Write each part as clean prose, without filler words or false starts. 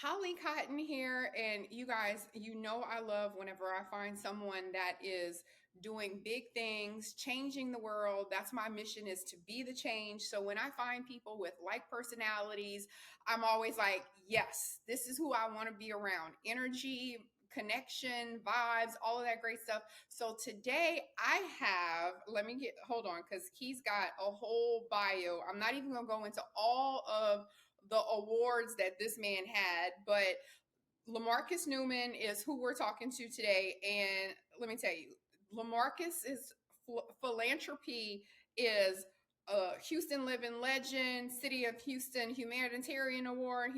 Holly Cotton here, and you guys, I love whenever I find someone that is doing big things, changing the world. That's my mission, is to be the change. So when I find people with like personalities, I'm always like, yes, this is who I want to be around. Energy, connection, vibes, all of that great stuff. So today let me hold on, because he's got a whole bio. I'm not even going to go into all of the awards that this man had, but Lemarcus Newman is who we're talking to today. And let me tell you, Lemarcus is philanthropy is a Houston living legend, City of Houston Humanitarian Award.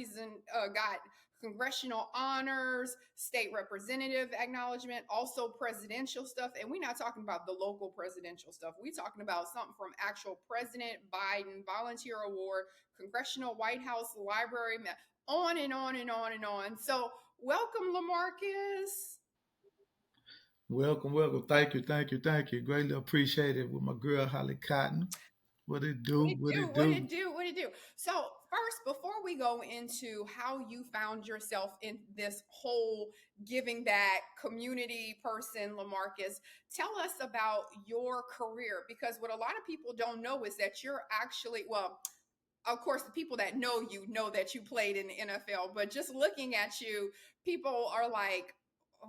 Got congressional honors, state representative acknowledgement, also presidential stuff. And we're not talking about the local presidential stuff. We're talking about something from actual President Biden, volunteer award, congressional White House library, on and on and on and on. So welcome, Lemarcus. Welcome, welcome. Thank you. Greatly appreciated with my girl Holly Cotton. What it What do? it What do? it What it do? do? What it do? So first, before we go into how you found yourself in this whole giving back community person, Lemarcus, tell us about your career, because what a lot of people don't know is that you're actually, well, of course, the people that know you know that you played in the NFL, but just looking at you, people are like,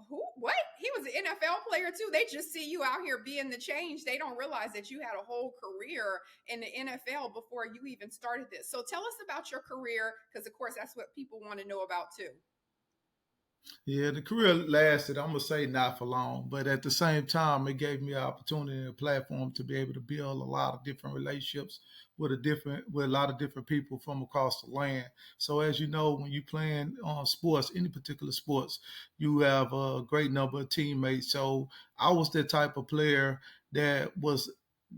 who? What? He was an NFL player too. They just see you out here being the change. They don't realize that you had a whole career in the NFL before you even started this. So tell us about your career, because of course that's what people want to know about too. Yeah, the career lasted, I'm gonna say not for long, but at the same time, it gave me an opportunity and a platform to be able to build a lot of different relationships with a lot of different people from across the land. So as you know, when you playing sports, any particular sports, you have a great number of teammates. So I was the type of player that was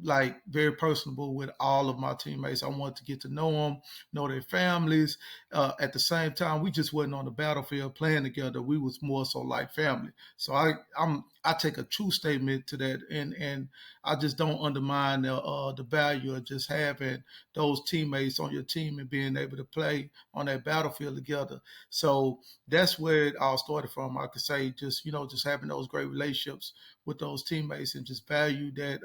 like very personable with all of my teammates. I wanted to get to know them, know their families. At the same time, we just wasn't on the battlefield playing together. We was more so like family. So I take a true statement to that, and I just don't undermine the value of just having those teammates on your team and being able to play on that battlefield together. So that's where it all started from. I could say just having those great relationships with those teammates and just value that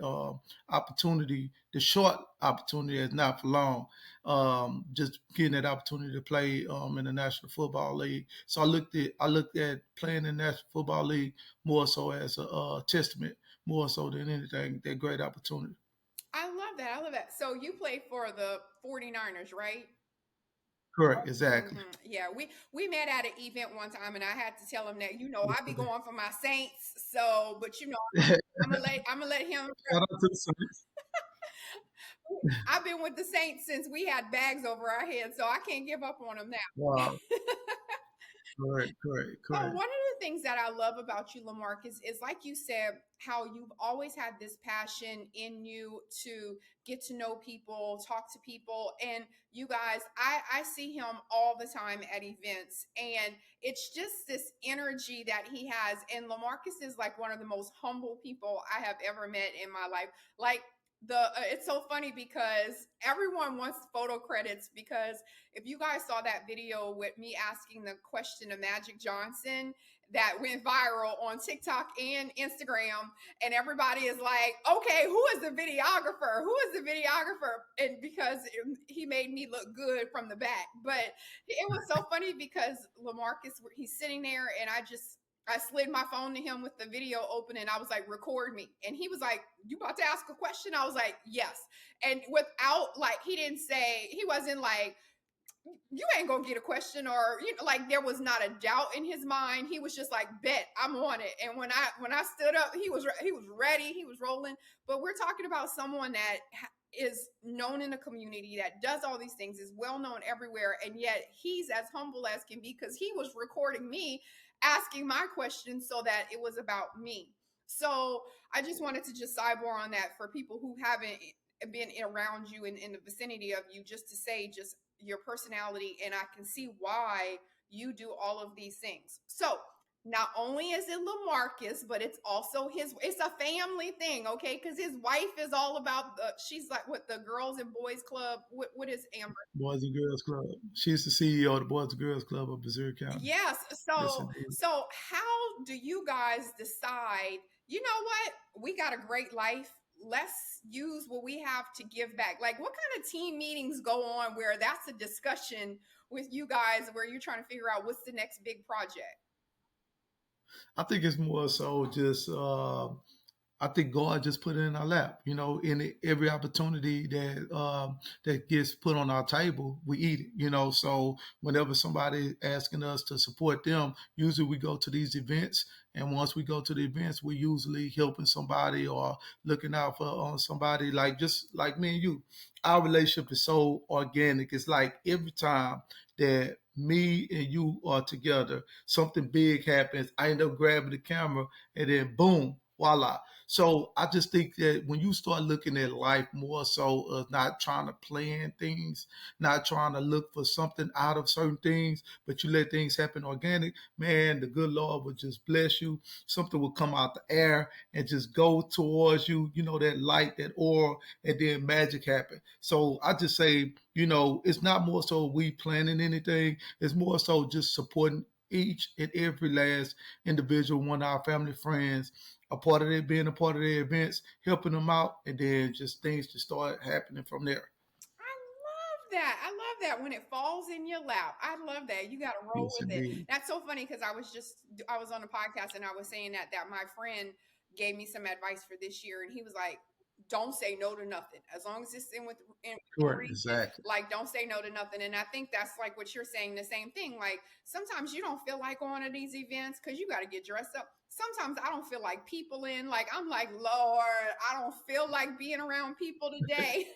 opportunity, the short opportunity is not for long. Just getting that opportunity to play in the National Football League. So I looked at playing in the National Football League more so as a testament, more so than anything, that great opportunity. I love that. I love that. So you play for the 49ers, right? Correct, exactly. Yeah, we met at an event one time, and I had to tell him that I be going for my Saints. So, but I'm gonna let him. Shout out to the Saints. I've been with the Saints since we had bags over our heads, so I can't give up on them now. Wow, correct, correct, So correct. one of the things that I love about you, Lamarcus, is like you said, how you've always had this passion in you to get to know people, talk to people. And you guys, I see him all the time at events, and it's just this energy that he has. And Lamarcus is like one of the most humble people I have ever met in my life. Like, it's so funny because everyone wants photo credits, because if you guys saw that video with me asking the question of Magic Johnson that went viral on TikTok and Instagram, and everybody is like, okay, who is the videographer? Who is the videographer? And because he made me look good from the back. But it was so funny because Lamarcus, he's sitting there, and I slid my phone to him with the video open, and I was like, record me. And he was like, you about to ask a question? I was like, yes. And without, like, he wasn't like, you ain't gonna get a question, or like, there was not a doubt in his mind. He was just like, bet, I'm on it. And when I stood up, he was ready, he was rolling. But we're talking about someone that is known in the community, that does all these things, is well known everywhere, and yet he's as humble as can be, because he was recording me asking my questions so that it was about me. So I just wanted to just sidebar on that for people who haven't been around you, in the vicinity of you, just to say just your personality, and I can see why you do all of these things. So not only is it Lamarcus, but it's also it's a family thing, okay? Because his wife is all about she's like what the girls and boys club. What is Amber? Boys and Girls Club. She's the CEO of the Boys and Girls Club of Missouri County. Yes. Yes, So indeed. so how do you guys decide, you know what? We got a great life. Let's use what we have to give back. Like what kind of team meetings go on where that's a discussion with you guys where you're trying to figure out what's the next big project? I think it's more so just I think God just put it in our lap. In every opportunity that gets put on our table, we eat it. So whenever somebody asking us to support them, usually we go to these events, and once we go to the events, we're usually helping somebody or looking out for on somebody. Like just like me and you, our relationship is so organic. It's like every time that me and you are together, something big happens. I end up grabbing the camera, and then boom, voila. So I just think that when you start looking at life more so of not trying to plan things, not trying to look for something out of certain things, but you let things happen organic, man, the good Lord will just bless you. Something will come out the air and just go towards you, that light, that aura, and then magic happen. So I just say, it's not more so we planning anything, it's more so just supporting each and every last individual, one of our family friends, a part of it, being a part of their events, helping them out, and then just things just start happening from there. I love that. I love that when it falls in your lap. I love that. You got to roll Yes, with it. indeed. That's so funny because I was on a podcast and I was saying that my friend gave me some advice for this year and he was like, don't say no to nothing as long as it's in Correct. reason. Exactly. Like don't say no to nothing. And I think that's like what you're saying, the same thing. Like sometimes you don't feel like going to these events because you got to get dressed up. Sometimes I don't feel like people in. Like I'm like, Lord, I don't feel like being around people today.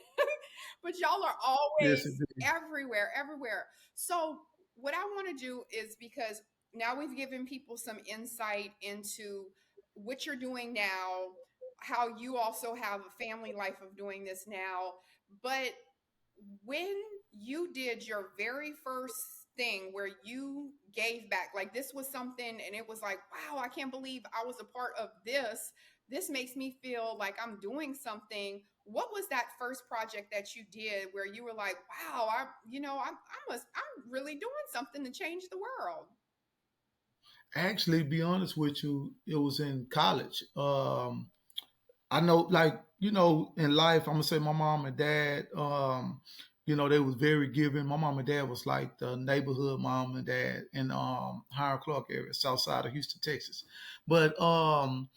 But y'all are Yes, always indeed. everywhere, everywhere. So, what I want to do is because now we've given people some insight into what you're doing now, how you also have a family life of doing this now. But when you did your very first thing where you gave back, like this was something and it was like, wow, I can't believe I was a part of this. This makes me feel like I'm doing something. What was that first project that you did where you were like, wow, I'm really doing something to change the world? Actually, be honest with you, it was in college. I know, like, in life, I'm gonna say my mom and dad, they was very giving. My mom and dad was like the neighborhood mom and dad in Hiram Clark area, south side of Houston, Texas. But growing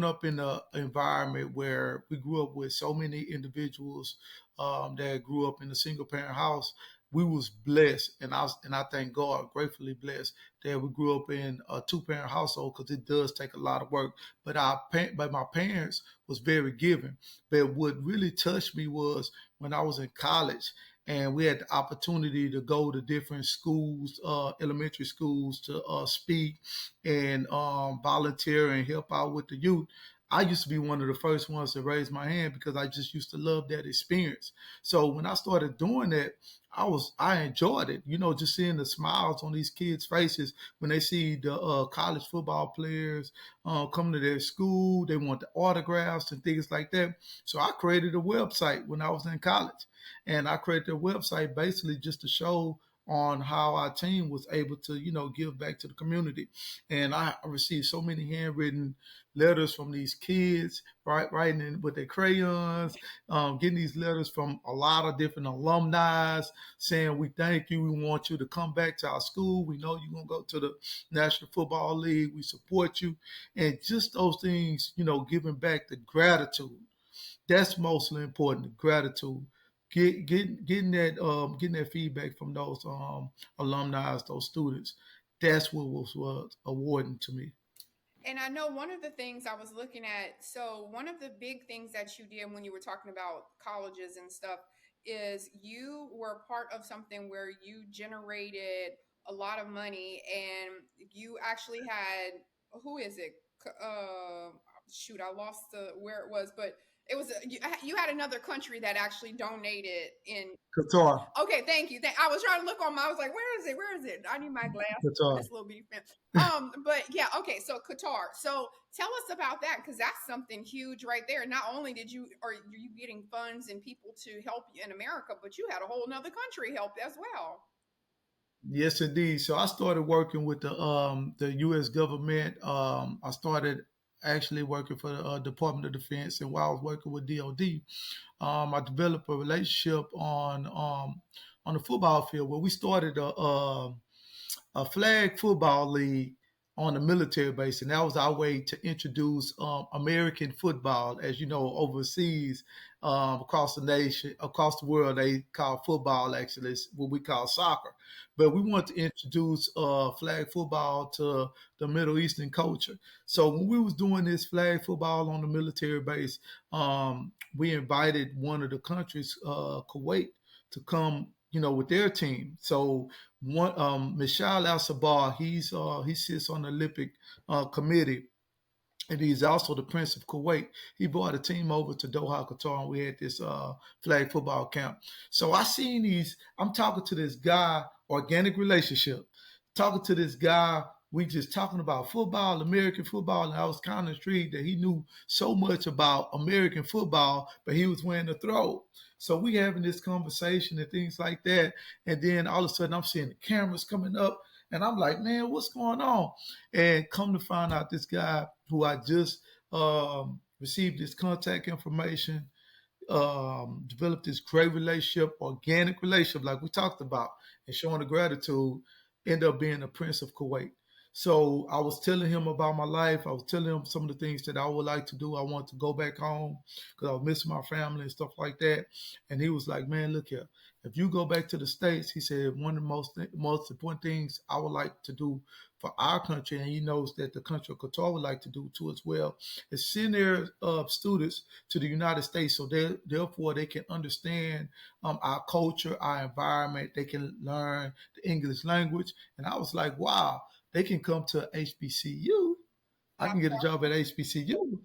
up in an environment where we grew up with so many individuals that grew up in a single parent house, we was blessed, and I thank God, gratefully blessed that we grew up in a two parent household because it does take a lot of work, but my parents was very giving. But what really touched me was when I was in college and we had the opportunity to go to different schools, elementary schools, to speak and volunteer and help out with the youth. I used to be one of the first ones to raise my hand because I just used to love that experience. So when I started doing that, I enjoyed it. Just seeing the smiles on these kids' faces when they see the college football players come to their school. They want the autographs and things like that. So I created a website when I was in college, and I created a website basically just to show on how our team was able to, give back to the community. And I received so many handwritten letters from these kids, right, writing in with their crayons, getting these letters from a lot of different alumni saying, we thank you, we want you to come back to our school. We know you're going to go to the National Football League. We support you. And just those things, giving back the gratitude. That's mostly important, the gratitude. Getting that feedback from those alumni, those students. That's what was awarding to me. And I know one of the things I was looking at, so one of the big things that you did when you were talking about colleges and stuff is you were part of something where you generated a lot of money and you actually had, who is it? Uh, Shoot, I lost where it was, but It was you had another country that actually donated in. Qatar. Okay, thank you. I was trying to look on my. I was like, where is it? Where is it? I need my glasses for Qatar. this little bitty fan. But yeah, okay. So Qatar. So tell us about that because that's something huge right there. Not only did you are you getting funds and people to help you in America, but you had a whole nother country help as well. Yes, indeed. So I started working with the U.S. government. I started actually working for the Department of Defense, and while I was working with DoD, I developed a relationship on the football field where we started a flag football league on a military base, and that was our way to introduce American football. As you know, overseas, across the nation, across the world, they call football actually it's what we call soccer. But we want to introduce flag football to the Middle Eastern culture. So when we was doing this flag football on the military base, we invited one of the countries, Kuwait, to come, with their team. So one, Michal Al Sabah, he sits on the Olympic committee, and he's also the Prince of Kuwait. He brought a team over to Doha, Qatar, and we had this flag football camp. So I seen these. I'm talking to this guy, organic relationship. Talking to this guy, we just talking about football, American football, and I was kind of intrigued that he knew so much about American football, but he was wearing a throw. So we having this conversation and things like that, and then all of a sudden I'm seeing the cameras coming up, and I'm like, man, what's going on? And come to find out, this guy who I just received his contact information, developed this great relationship, organic relationship, like we talked about, and showing the gratitude, end up being a Prince of Kuwait. So I was telling him about my life. I was telling him some of the things that I would like to do. I want to go back home because I was missing my family and stuff like that. And he was like, "Man, look here. If you go back to the States," he said, "one of the most important things I would like to do for our country," and he knows that the country of Qatar would like to do too as well, is send their students to the United States, so therefore they can understand our culture, our environment. They can learn the English language. And I was like, wow, they can come to HBCU. I can That's get a job at HBCU.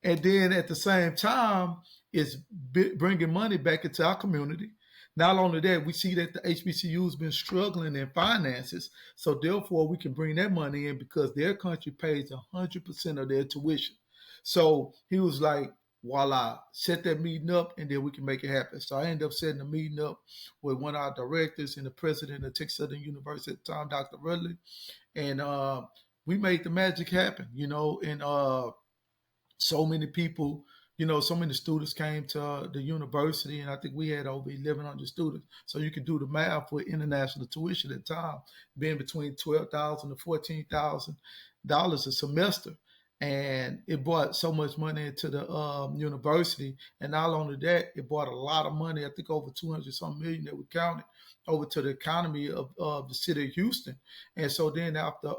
And then at the same time, it's bringing money back into our community. Not only that, we see that the HBCU has been struggling in finances, so therefore we can bring that money in because their country pays 100% of their tuition. So he was like, voila, set that meeting up and then we can make it happen. So I ended up setting a meeting up with one of our directors and the president of Texas Southern University at the time, Dr. Rudley. And we made the magic happen, and so many people, so many students came to the university, and I think we had over 1,100 students. So you could do the math for international tuition at the time, being between $12,000 to $14,000 a semester. And it brought so much money into the university. And not only that, it brought a lot of money, I think over 200 some million that we counted, over to the economy of the city of Houston. And so then after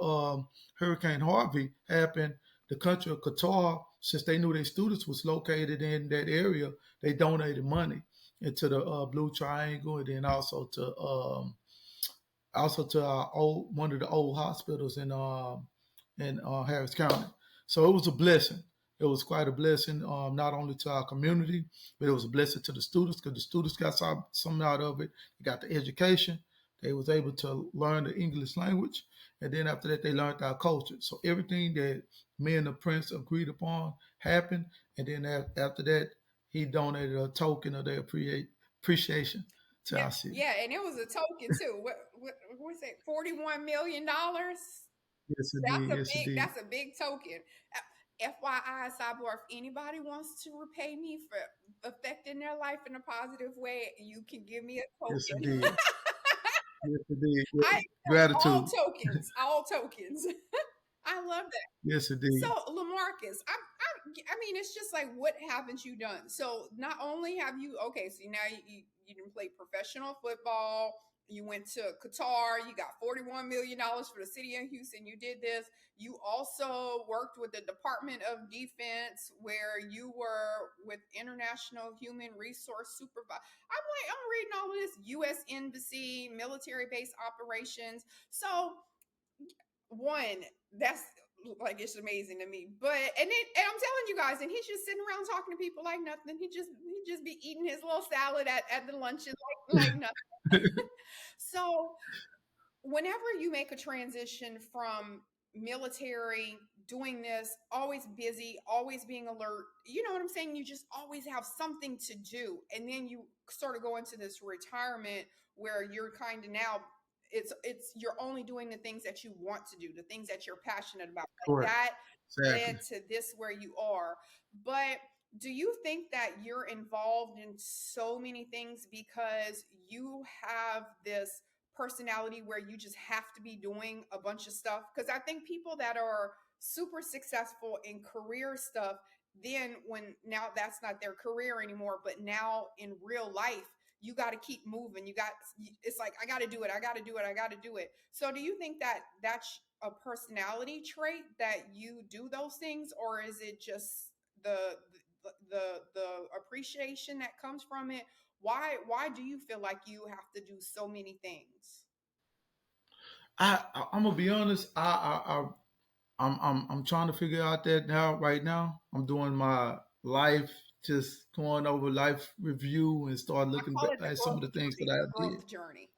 Hurricane Harvey happened, the country of Qatar, since they knew their students was located in that area, they donated money into the Blue Triangle, and then also to our one of the old hospitals in Harris County. So it was a blessing. It was quite a blessing, not only to our community, but it was a blessing to the students because the students got something out of it. They got the education. They was able to learn the English language, and then after that, they learned our culture. So everything that me and the prince agreed upon happened, and then after that, he donated a token of their appreciation to Yeah, our city. yeah, and it was a token too. What was it? $41 million. Yes, That's indeed. a Yes, big. indeed. That's a big token. FYI, sidebar: if anybody wants to repay me for affecting their life in a positive way, you can give me a Yes, token. indeed. Yes, indeed. Yes. I accept all Gratitude. tokens. All tokens. I love that. Yes, So, indeed. Lamarcus, I mean, it's just like, what haven't you done? So, not only have you, okay, so now you didn't play professional football, you went to Qatar, you got $41 million for the city of Houston, you did this. You also worked with the Department of Defense, where you were with International Human Resource Supervisor. I'm reading all of this U.S. Embassy, military base operations. So, one, that's Like it's amazing to me. But and I'm telling you guys, and he's just sitting around talking to people like nothing. He just be eating his little salad at the lunches like nothing. So whenever you make a transition from military, doing this, always busy, always being alert, you know what I'm saying? You just always have something to do. And then you sort of go into this retirement where you're kind of now it's you're only doing the things that you want to do, the things that you're passionate about. Like Correct. that Exactly. led to this where you are. But do you think that you're involved in so many things because you have this personality where you just have to be doing a bunch of stuff? Because I think people that are super successful in career stuff, then when now that's not their career anymore, but now in real life, you got to keep moving. It's like, I got to do it. I got to do it. I got to do it. So do you think that that's a personality trait that you do those things, or is it just the appreciation that comes from it? Why do you feel like you have to do so many things? I'm gonna be honest. I'm trying to figure out that now. Right now, I'm doing my life, just going over life review and start I looking call back it the at some of growth the things that journey. I The did. growth journey.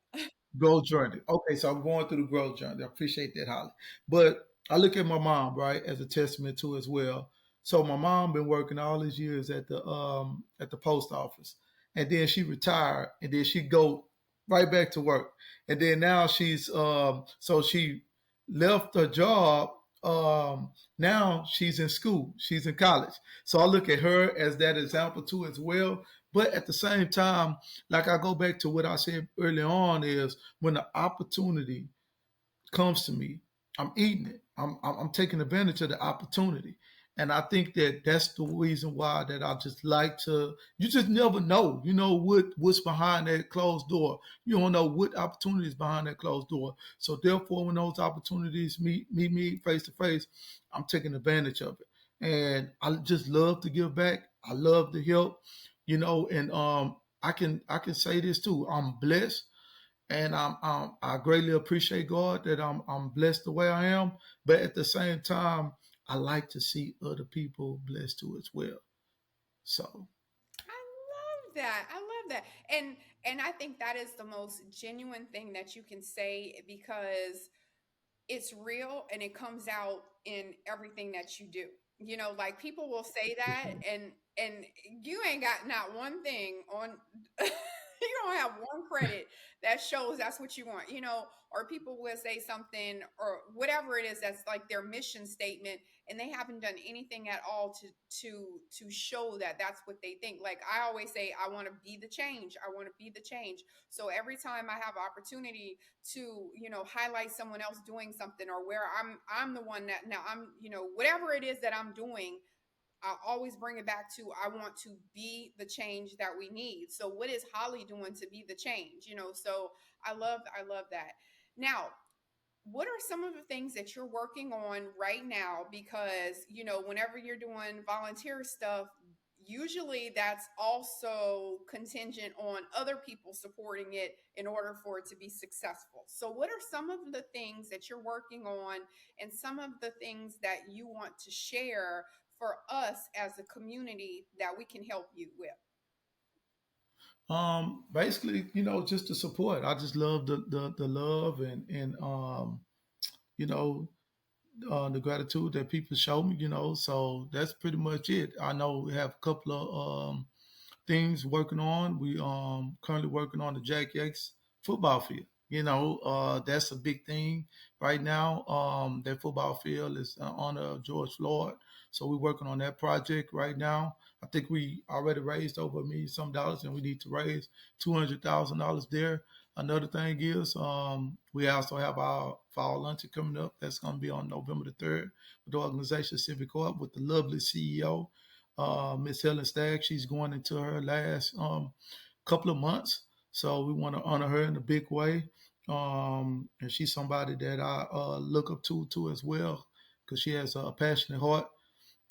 Growth journey. Okay, so I'm going through the growth journey. I appreciate that, Holly. But I look at my mom, right, as a testament to as well. So my mom been working all these years at the post office, and then she retired, and then she go right back to work, and then now she's so she left her job. Now she's in school, she's in college. So I look at her as that example too as well. But at the same time, like I go back to what I said early on is when the opportunity comes to me, I'm eating it. I'm taking advantage of the opportunity. And I think that that's the reason why that I just like to. You just never know, what's behind that closed door. You don't know what opportunities behind that closed door. So therefore, when those opportunities meet me face to face, I'm taking advantage of it. And I just love to give back. I love to help, and I can say this too. I'm blessed, and I greatly appreciate God that I'm blessed the way I am. But at the same time, I like to see other people blessed too as well. So I love that. I love that. And I think that is the most genuine thing that you can say, because it's real and it comes out in everything that you do. Like people will say that, and you ain't got not one thing on you don't have one credit that shows that's what you want, or people will say something or whatever it is that's like their mission statement, and they haven't done anything at all to show that that's what they think. Like I always say, I want to be the change. I want to be the change. So every time I have opportunity to highlight someone else doing something, or where I'm the one that now I'm whatever it is that I'm doing, I always bring it back to, I want to be the change that we need. So what is Holly doing to be the change? So I love that. Now, what are some of the things that you're working on right now? Because whenever you're doing volunteer stuff, usually that's also contingent on other people supporting it in order for it to be successful. So what are some of the things that you're working on, and some of the things that you want to share for us as a community that we can help you with? basically, just the support. I just love the love and you know the gratitude that people show me. So that's pretty much it. I know we have a couple of things working on. We currently working on the Jack Yates football field. That's a big thing right now. That football field is in honor of George Floyd. So we're working on that project right now. I think we already raised over $1 million some dollars, and we need to raise $200,000 there. Another thing is, we also have our fall luncheon coming up. That's going to be on November the 3rd with the organization Civic Corp with the lovely CEO, Miss Helen Stagg. She's going into her last couple of months. So we want to honor her in a big way. And she's somebody that I look up to as well, because she has a passionate heart.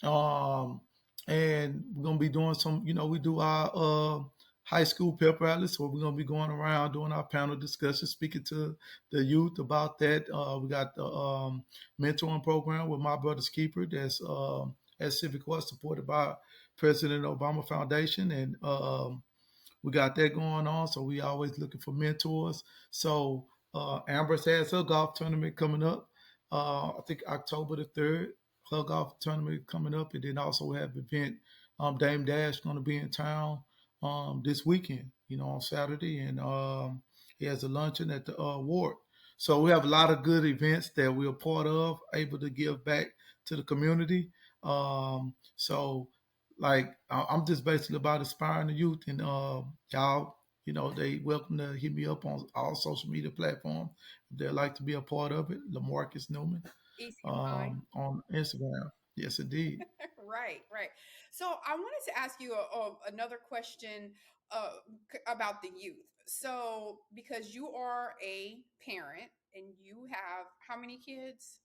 Um, and we're gonna be doing some. We do our high school pep rally. So we're gonna be going around doing our panel discussion, speaking to the youth about that. We got the mentoring program with My Brother's Keeper that's at Civic Court, supported by President Obama Foundation, and we got that going on. So we always looking for mentors. So Amber's has her golf tournament coming up. I think October the 3rd, her golf tournament coming up. And then also we have an event. Dame Dash going to be in town this weekend, on Saturday. And he has a luncheon at the ward. So we have a lot of good events that we're a part of, able to give back to the community. So like I'm just basically about inspiring the youth, and y'all, they welcome to hit me up on all social media platforms if they'd like to be a part of it. Lamarcus Newman Easy to find. on Instagram. Yes, indeed. Right, right. So I wanted to ask you another question uh, about the youth. So because you are a parent and you have how many kids?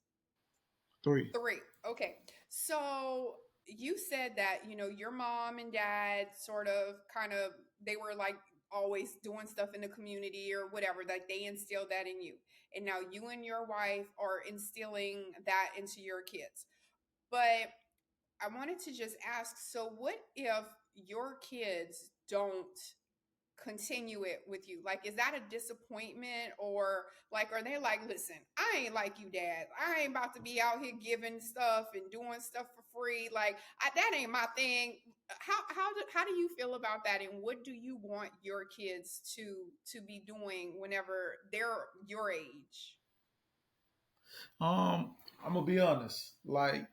Three. Three. Okay. So you said that, your mom and dad sort of kind of, they were like always doing stuff in the community or whatever, like they instilled that in you. And now you and your wife are instilling that into your kids. But I wanted to just ask, so what if your kids don't continue it with you? Like, is that a disappointment, or like, are they like, listen, I ain't like you, dad. I ain't about to be out here giving stuff and doing stuff for free. Like, that ain't my thing. How do you feel about that? And what do you want your kids to be doing whenever they're your age? I'm gonna be honest. Like,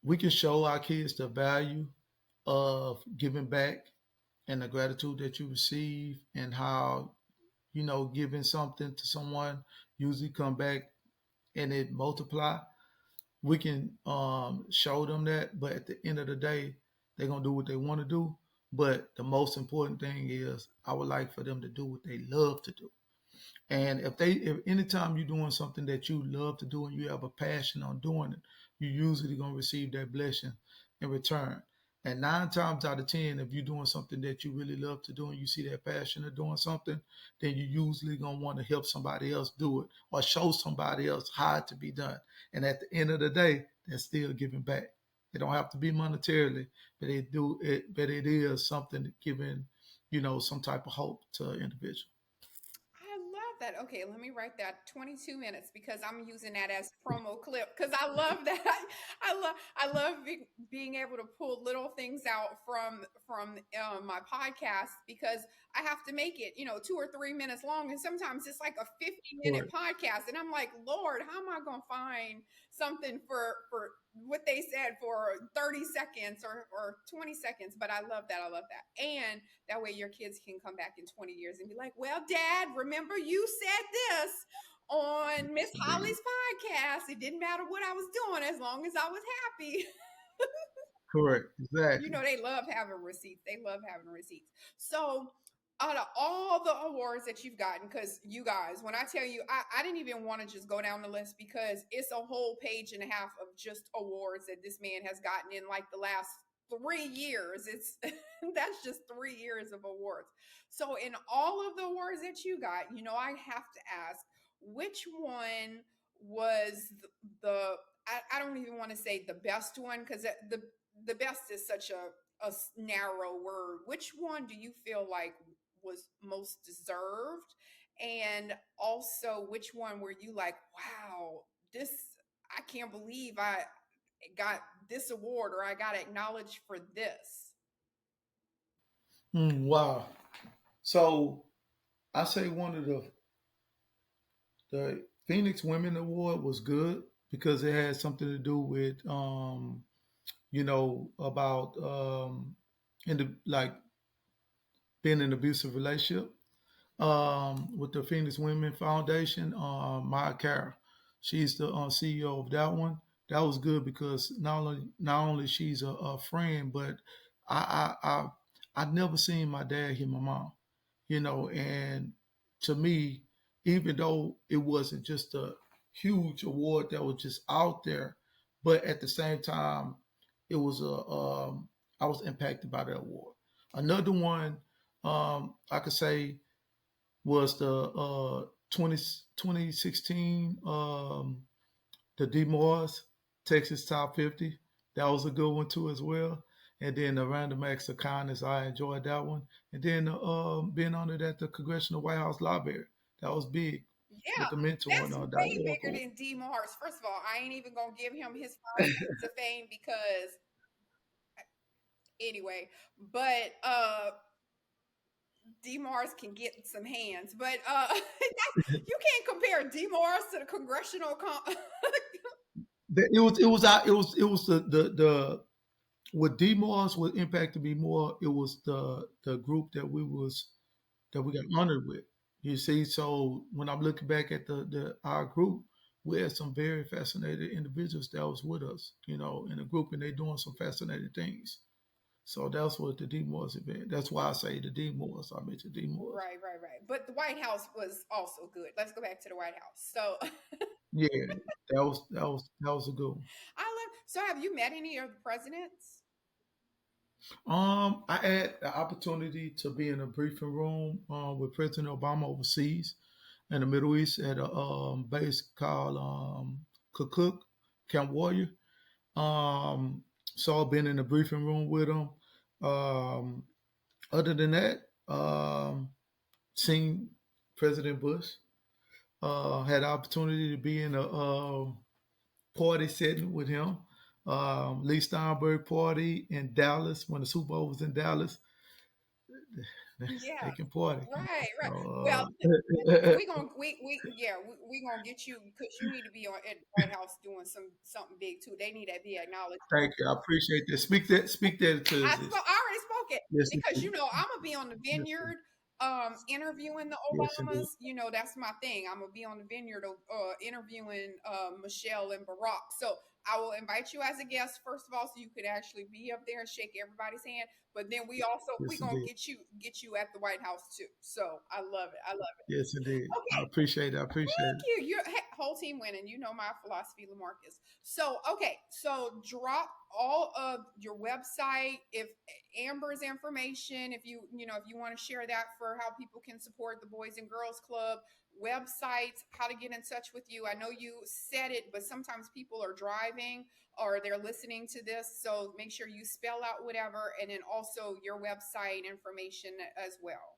we can show our kids the value of giving back and the gratitude that you receive, and how giving something to someone usually come back and it multiply. We can show them that, but at the end of the day, they're gonna do what they want to do. But the most important thing is, I would like for them to do what they love to do. And if anytime you're doing something that you love to do and you have a passion on doing it, you're usually gonna receive that blessing in return. And 9 times out of 10, if you're doing something that you really love to do and you see that passion of doing something, then you usually gonna want to help somebody else do it or show somebody else how it to be done. And at the end of the day, they're still giving back. It don't have to be monetarily, but it do it. But it is something giving, some type of hope to an individual. I love that. Okay, let me write that 22 minutes because I'm using that as promo clip because I love that. I love being able to pull little things out from my podcast because I have to make it, 2 or 3 minutes long, and sometimes it's like a 50-minute Correct. podcast, and I'm like, Lord, how am I gonna find something for what they said for 30 seconds or 20 seconds? But I love that. I love that. And that way your kids can come back in 20 years and be like, well, Dad, remember you said this on Miss Indeed. Holly's podcast. It didn't matter what I was doing as long as I was happy. Correct. Exactly. They love having receipts. They love having receipts. So, out of all the awards that you've gotten, because you guys, when I tell you, I didn't even want to just go down the list because it's a whole page and a half of just awards that this man has gotten in like the last 3 years. It's that's just 3 years of awards. So, in all of the awards that you got, I have to ask which one was I don't even want to say the best one because the best is such a narrow word. Which one do you feel like was most deserved? And also, which one were you like, wow, this, I can't believe I got this award or I got acknowledged for this? Wow. So I say one of the Phoenix Women Award was good because it had something to do with about in the like being in an abusive relationship. With the Phoenix Women Foundation, Maya Carroll. She's the CEO of that one. That was good because not only she's a friend, but I've never seen my dad hit my mom, and to me, even though it wasn't just a huge award that was just out there, but at the same time, it was I was impacted by that award. Another one I could say was the 2016 the D Morris Texas Top 50. That was a good one too as well. And then the Random Acts of Kindness, I enjoyed that one. And then being honored at the Congressional White House Library, that was big Yeah, with the mentor and that's way Dr. bigger Elko. than D Mars. First of all, I ain't even gonna give him his 5 seconds of fame because anyway, but D Mars can get some hands, but you can't compare D Mars to the congressional It was the what D Morris would impacted me more. It was the group that we got honored with. You see, so when I'm looking back at the our group, we had some very fascinated individuals that was with us, in the group, and they doing some fascinating things. So that's what the D Morris event. That's why I say the D Morris. I mentioned D Morris. Right, right, right. But the White House was also good. Let's go back to the White House. So Yeah, that was a good one. I love. So have you met any of the presidents? I had the opportunity to be in a briefing room with President Obama overseas in the Middle East at a base called Kukuk, Camp Warrior. So I've been in the briefing room with him. Um, Other than that, seen President Bush. Had the opportunity to be in a party setting with him. Lee Steinberg party in Dallas when the Super Bowl was in Dallas. Yeah, They can party. right, right. Well, So, we gonna we yeah we gonna get you because you need to be on at the White House doing something big too. They need to be acknowledged. thank you. I appreciate that. Speak that to this. I already spoke it Yes, because indeed. I'm gonna be on the Yes, vineyard, interviewing the yes, indeed. Obamas. That's my thing. I'm gonna be on the vineyard, interviewing Michelle and Barack. So I will invite you as a guest first of all, so you could actually be up there and shake everybody's hand. But then we Yes, gonna indeed. get you at the White House too. So I love it. I love it. Yes, indeed. I Okay, appreciate it. I appreciate thank it. you. Your whole team winning. You know my philosophy, Lamarcus. So, okay. So, drop all of your website. If Amber's information, if you want to share that for how people can support the Boys and Girls Club websites, how to get in touch with you. I know you said it, but sometimes people are driving or they're listening to this. So, make sure you spell out whatever and then also your website information as well.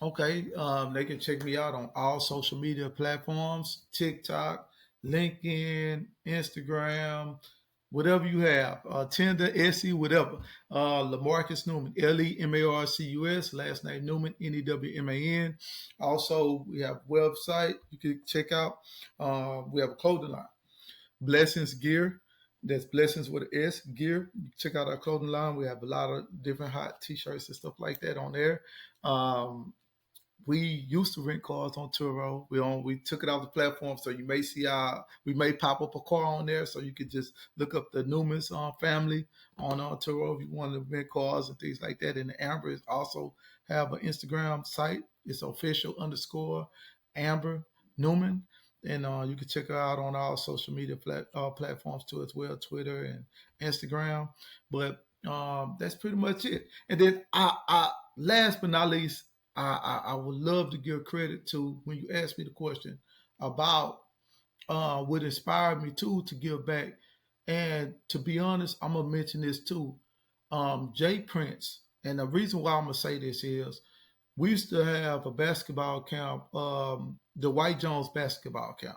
Okay, they can check me out on all social media platforms: TikTok, LinkedIn, Instagram, whatever you have, Tinder, Etsy, whatever. Lamarcus Newman, Lemarcus, last name Newman, Newman. Also, we have a website you can check out. We have a clothing line, Blessings Gear. That's Blessings with an S, Gear. You can check out our clothing line. We have a lot of different hot T-shirts and stuff like that on there. We used to rent cars on Turo. We took it off the platform, so you may see we may pop up a car on there, so you could just look up the Newman's family on Turo if you want to rent cars and things like that. And the Amber is also have an Instagram site. It's official underscore Amber Newman, and you can check her out on all social media platforms too as well, Twitter and Instagram. But that's pretty much it. And then last but not least, I would love to give credit to when you asked me the question about what inspired me to give back. And to be honest, I'm gonna mention this too. Jay Prince, and the reason why I'm gonna say this is we used to have a basketball camp, the White Jones basketball camp,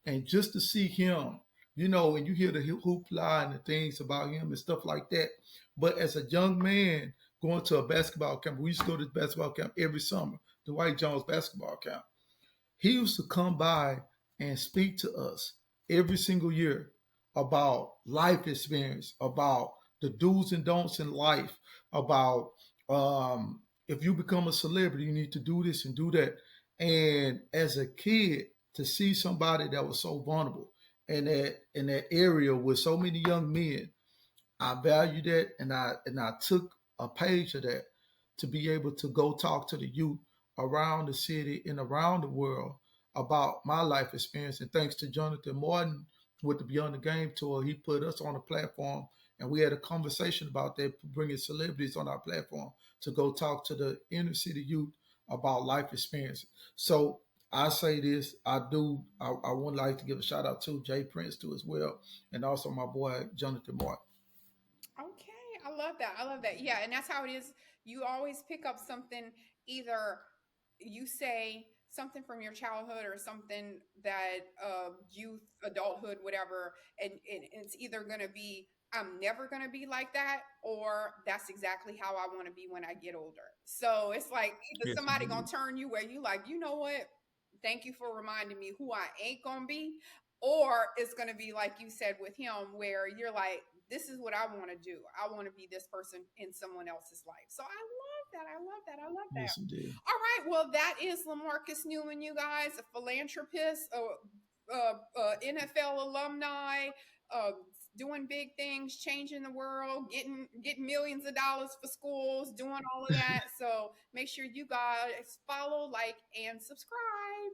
and just to see him, and you hear the hoopla and the things about him and stuff like that. But as a young man going to a basketball camp, we used to go to the basketball camp every summer, the White Jones basketball camp. He used to come by and speak to us every single year about life experience, about the do's and don'ts in life, about if you become a celebrity, you need to do this and do that. And as a kid, to see somebody that was so vulnerable in that area with so many young men, I value that, and I took a page of that to be able to go talk to the youth around the city and around the world about my life experience. And thanks to Jonathan Martin with the Beyond the Game tour, he put us on a platform And we had a conversation about that, bringing celebrities on our platform to go talk to the inner city youth about life experiences. So I say this, I would like to give a shout out to Jay Prince too as well, and also my boy Jonathan Martin. Okay, I love that. I love that. Yeah, and that's how it is. You always pick up something, either you say something from your childhood or something that youth, adulthood, whatever, and it's either going to be I'm never going to be like that, or that's exactly how I want to be when I get older. So it's like either Yes, somebody going indeed. to turn you where you like, you know what? Thank you for reminding me who I ain't going to be, or it's going to be like you said with him, where you're like, this is what I want to do. I want to be this person in someone else's life. So I love that. I love that. I love that. Yes, indeed. All right. Well, that is Lamarcus Newman, you guys, a philanthropist, NFL alumni, uh, doing big things, changing the world, getting millions of dollars for schools, doing all of that. So make sure you guys follow, like, and subscribe.